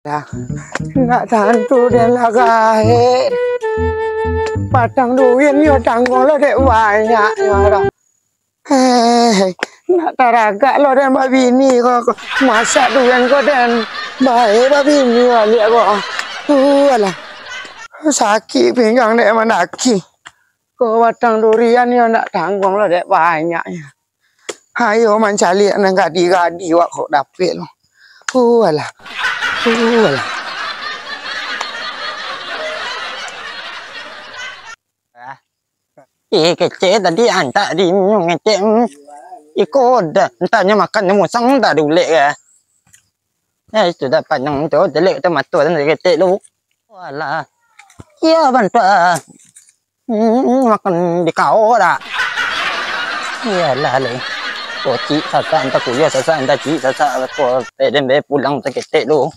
Dah, nak tantu dan lagahir. Patang duit yo tanggung lo dek banyak yo. Nak taragak lo dan babini kok masak duit kok dan baik babini balik kok. Alah. Sakit pinggang dek manaki. Kok patang durian yo nak tanggung lo dek banyaknya. Ayo mencari nang gadi-gadi wak kok dapet lo. Alah. Alah. Kecil tadi antak di ngecek ikut dah entahnya makan musang tak dulek ya. Itu dah panjang tu delik tu matua dan kecil lu. Walah. Ya bantu makan di kau dah. Iyalah le. Koci sasa entah kuya sasa entah ci sasa ko dan be pulang tak kecil lu.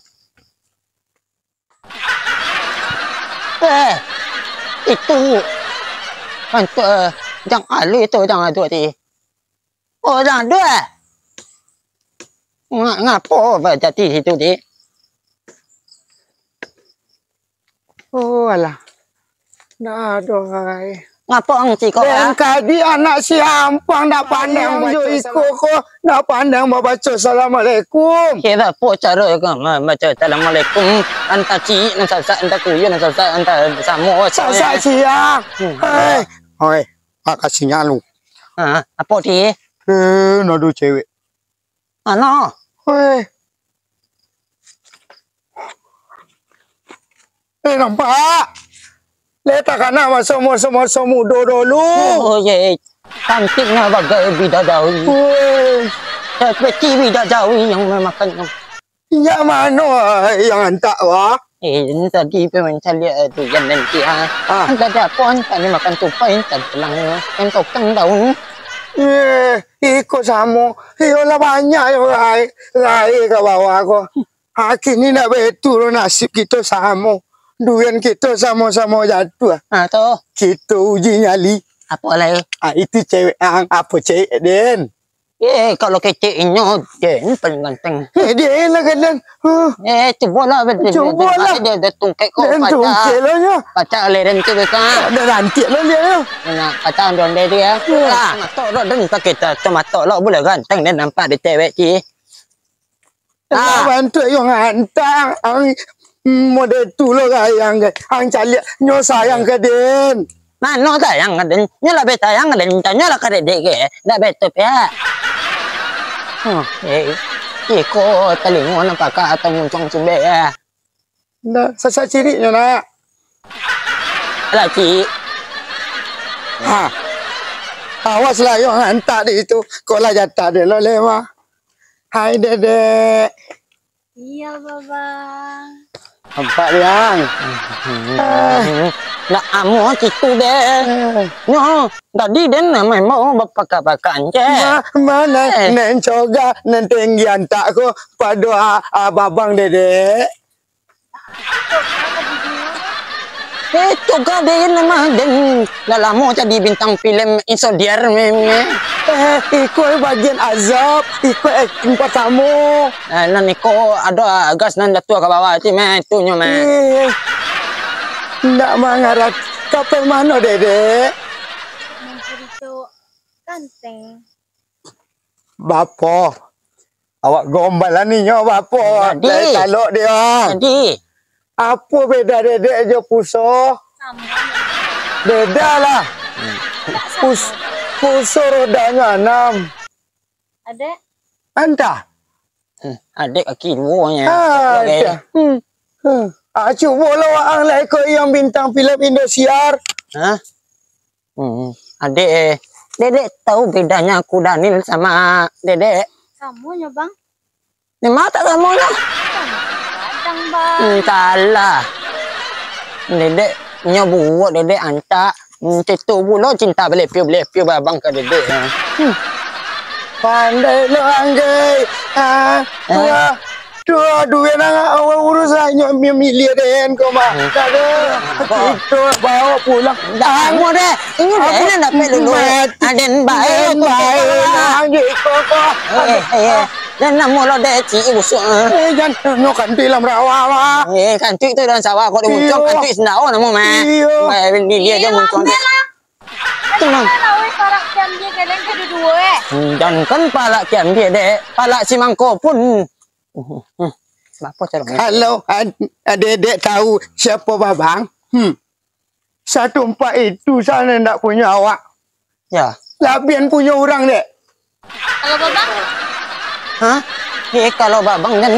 Itu bantu jangan lu itu jangan tu ti. Oh jangan tu. Ngapo baca ti situ ti. Alah. Dah doai. Ngapo ang si kau? Dan kadi anak siampang nak pandang jo ikut ko nak pandang baca assalamualaikum. Kira po cara ko baca assalamualaikum anta ci nan sasa anta kuya nan sasa anta samo Sasa siang. Hei. Hoi. Makasihnya lu. Apa ti? Nadu cewek. Ano? Hei. Nampak? Letak anak masa muda dulu. Oh ye. Cantiknya bagai bidadari. Hei. Seperti bidadari yang memakan. Yang mana yang hantar wah? Tadi pemencari tu yang nanti anda ada pun tadi makan tupai dan telang yang tokang daun. Ikut sama. Yolah banyak yang rai ke bawah aku. Kini nak betul nasib kita sama. Duit kita sama-sama jatuh. Tu. Kita uji nyali. Apa lagi? Itu cewek yang apa cewek Den? Kalau kecilnya Den paling ganteng. Den lah kan. Cubalah Cubalah. Dia tungkek kau Den tungkek lah ya. Pacar leren tu kan. Ada rantik lah dia. Nak pacar don dia. Lah, matok lo dan kita matok lo boleh ganteng dan nampak dia cewek ci. Bantu yang hantar. Model tu lo yang cari nyo sayang ke Den. Mana sayang kan Den? Nyala bet sayang kan Den. Nyala ka dek ke. Dak betul ya. Iko telingo nampak ka atau muncung sumbe ya. Dah sasa cirinya nak. Lah ci. Awas lah yang hantar di itu. Kau lah jatah dia lo lewat. Hai Dedek. Iya Baba. Nampak yang. Nak amo situ deh. No, tadi Den memang bapak-bapakan je. Mana nen coga nen tinggi hantar ko pada babang Dedek. Coga Den memang Den dah lama jadi bintang filem Insodiar Ikut bagian azab, ikut acting pertama. Nan iko ada gas nan datua ke bawah ti tu nyo Ndak mangarat kapal mana Dedek? Mencerita ganteng. Bapa. Awak gombalan ni nyo bapa. Dari taluk dia. Jadi Apa beda Dedek je puso? Sama. Beda lah. Puso rodanya 6. Ada? Entah. adik kaki duanya. Cuba lah orang lah ikut yang bintang filem Indosiar. Adik, Dedek tahu bedanya aku Daniel sama Dedek? Samunya Bang. Memang tak samunya. Kadang Bang. Salah. Dedek punya buat Dedek antak. Itu pula cinta belepio babang ke Dedek. Pandai lo anggai. Tuh, duit nak awal urusannya milih den kau mah. Tak ada. Kita bawa pulang. Dah mu deh. Ini deh nak dulu. Aden baik. Nang kau. Dan namu lo deh ci usuk. Jangan nyokan di dalam rawa. Kan tu dan sawah kau muncul kan tu sendau namu mah. Mai dia dia muncul. Tenang. Lawe parak jam dia kadang kedua Dan kan palak kiam dia deh. Palak si mangko pun. Apa cara? Kalau adik-adik tahu siapa babang, satu empat itu sana nak punya awak. Ya. Labian punya orang dek. Kalau babang, Hah? Kalau babang kan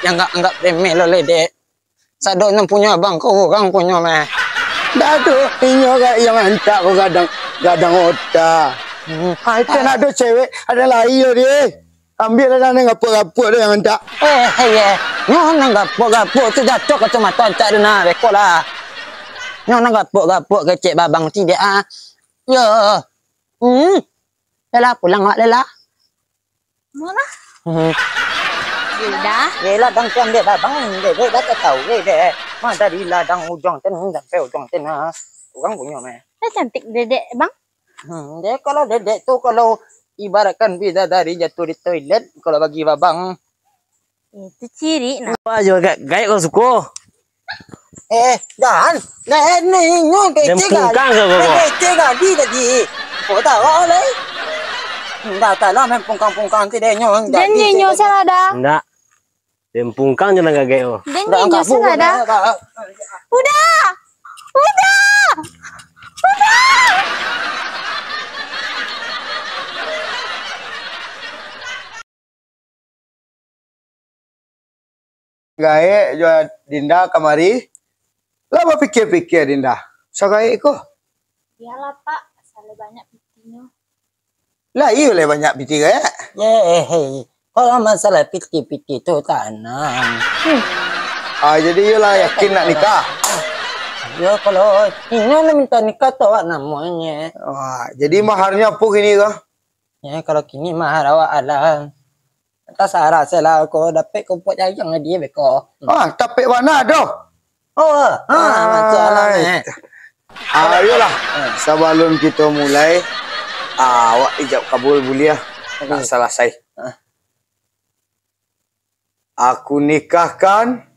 yang anggap remeh lo le dek. Sado yang punya abang kau orang punya mah. Dah tu, ini orang yang hantar kau gadang otak. Itu nak ada cewek, ada lain dia. Ambil lah sana ngapa-ngapa dia yang hantar. Nyo nang gapo-gapo tu jatuh ke mata tak ada nak rekod lah. Nyo nang gapo-gapo ke cik babang tidak ah. Ya. Lela pulang wak lela. mana? Sudah. Lela dang tuan dia babang dia dah tahu dia. Mana dari ladang ujung ten dan pe ujung ten ah. Orang punya meh. Cantik dedek bang. Dia kalau dedek tu kalau ibaratkan bidadari jatuh di toilet kalau bagi babang. Itu ciri nak. Apa juga gaya kau suka? Jangan. Ni nyo Dem pungkang ke kau? Kecil gadi tadi. Kau tahu lah. Dah tak lah main pungkang-pungkang tu dia nyo. Dan nyenyo salah dah. Enggak. Dem pungkang jangan gaya kau. Dan nyenyo salah dah. Udah. Gaek jual Dinda kamari. Lama fikir-fikir Dinda. So gaek ko. Iyalah pak, salah banyak pitinya. Lah iya le banyak piti gaek. Kalau masalah piti-piti tu tanam. Jadi iyalah yakin nak nikah. Ya kalau ini nak minta nikah tu awak namanya. Jadi maharnya apa kini kah? Ya kalau kini mahar awak alam. Tak sarah saya kau dapat kau buat jayang dia beko. Tapi mana dah? Macam alam Ayolah. Sebelum kita mulai, awak ijab kabul buliah. Tak selesai. Aku nikahkan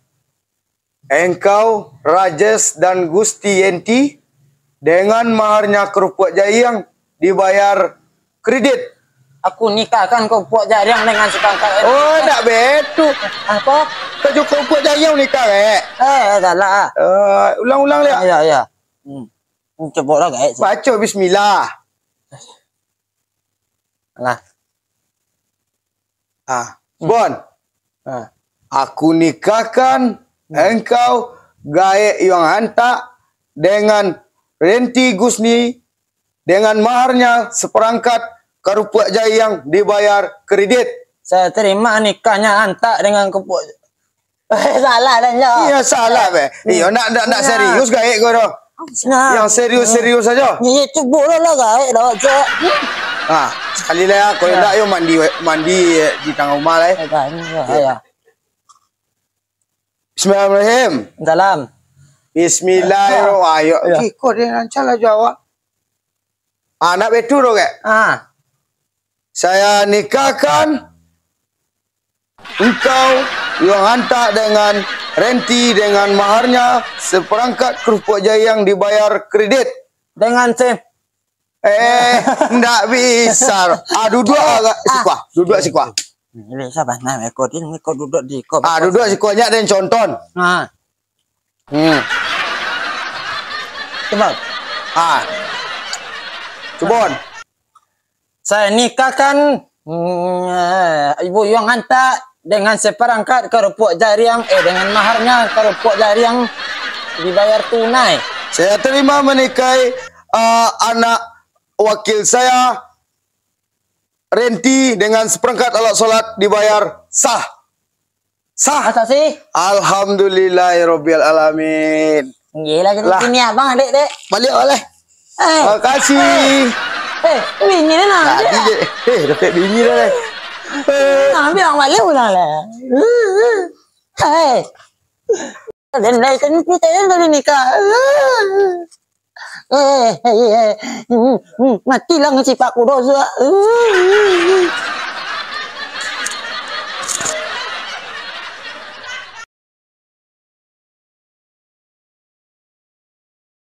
engkau Rajes dan Gusti Yenti dengan maharnya kerupuk jayang dibayar kredit. Aku nikahkan kau buat jayang dengan sepangkat. Tak betul. Apa? Kau kerupuk jayang nikah dah lah. Ulang-ulang lihat. Ya. Coba lah guys. Baca bismillah. Lah. Bon. Aku nikahkan engkau gaek yang hantar dengan Renti Gusni dengan maharnya seperangkat kerupuk jayang dibayar kredit. Saya terima nikahnya hantar dengan kepuk. Salah dah ya. Iya salah be. Iya nak serius gaek kau dah. Yang serius saja. Ya cuba lah gaek dah cak. Sekali lah kau nak yo mandi di tengah rumah lah. Ya. Bismillahirrahmanirrahim. Salam. Bismillahirrahmanirrahim. Kau dia lancar lah jawab. Nak betul ke? Saya nikahkan engkau yang hantar dengan Renti dengan maharnya seperangkat kerupuk jayang dibayar kredit. Dengan sim. Ndak bisa. Duduk sikuah. Duduk sikuah. Ini siapa nak ekor ini kau duduk di kau. Duduk sikuahnya dan conton. Coba. Cubon. Saya nikahkan ibu yang hantar dengan seperangkat kerupuk jariang dengan maharnya kerupuk jariang dibayar tunai. Saya terima menikahi anak wakil saya Renti dengan seperangkat alat solat dibayar sah. Masa sih? Alhamdulillahirabbil alamin. Gila kita sini abang dek. Balik oleh. Terima kasih. Bini dah nak. Dapat bini dah. Bilang balik ulang lah. Hai. Dan dari kan kita dari nikah. Matilah ngecipak ku dosa.